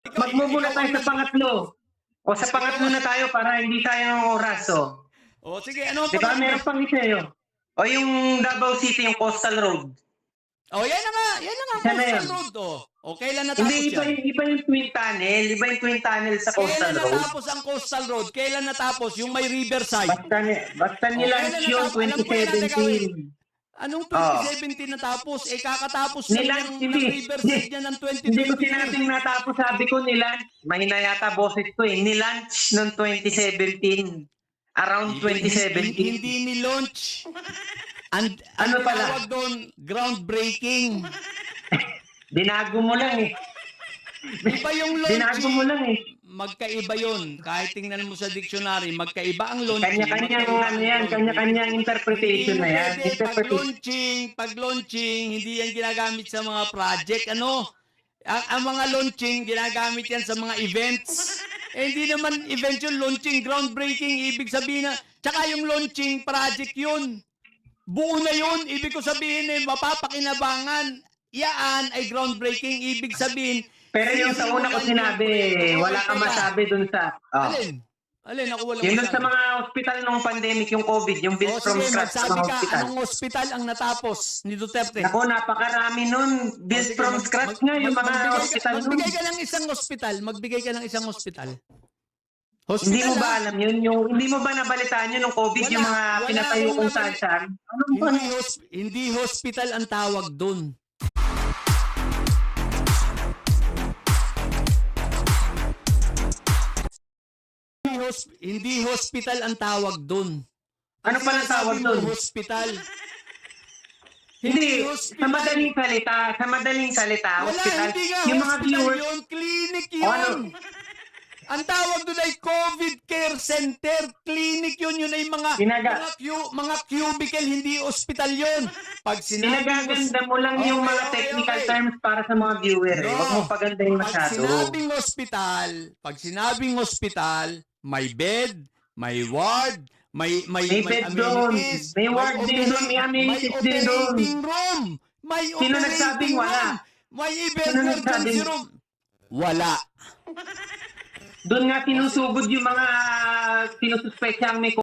Magmumula tayo sa pangatlo. O sa pangatlo na tayo para hindi tayo ng oras. O sige, ano ang Di ba meron pang isa yun? O yung Davao City, yung Coastal Road. O yan na nga Coastal Road. O kailan natapos Hindi, iba yung Twin Tunnel. Iba yung Twin Tunnel sa Coastal Kailan Road. natapos ang Coastal Road? Kailan natapos? Yung may Riverside. Basta nilaunch yun, 2017. Anong 2017 natapos? Kakatapos lang ng Riverside niya ng 2023. Hindi ko sinabing natapos, sabi ko nilaunch. Mahina yata boses ko nilaunch noong 2017. Around 2017. Hindi ni-launch. Ano pala? Tawag doon, groundbreaking. Binago mo lang Iba yung launching. Binago mo lang Magkaiba yun. Kahit tingnan mo sa dictionary, magkaiba ang launching. Kanya-kanyang interpretation na yan. Pag launching, hindi yan ginagamit sa mga project. Ang mga launching, ginagamit yan sa mga events. Hindi naman event yun, launching, groundbreaking, ibig sabihin na, tsaka yung launching project yun. Buo na yun, ibig ko sabihin mapapakinabangan. Yan ay groundbreaking, ibig sabihin. Pero yung sa una ko sinabi, wala kang masabi dun sa... Alin, ako walang yun dun sa mga hospital nung pandemic, yung COVID, yung built from scratch sa mga hospital. Anong hospital ang natapos ni Duterte? Ako, napakarami nun. Built from scratch nga yung mga hospital nun. Magbigay ka ng isang hospital. Hindi mo ba alam yun? Hindi mo ba nabalitaan yun nung COVID, yung mga pinatayo kung saan-saan? Hindi hospital ang tawag dun. Hindi hospital ang tawag doon. Ano pa ang tawag doon? Hospital. Hindi, sa madaling salita, hospital. Hindi nga yung mga viewers, yun, clinic yun. Ang tawag doon ay COVID Care Center. Clinic yun ay mga cubicle, hindi hospital yun. Pinagaganda mo lang yung mga technical terms para sa mga viewer. Huwag mo pagandahin masyado. Pag sinabing hospital, may bed, may ward, may bed doon, may ward din doon, may amenities din doon. May Sino nagsabing wala? May emergency room. Wala. Doon nga sinusugod yung mga sinususpect may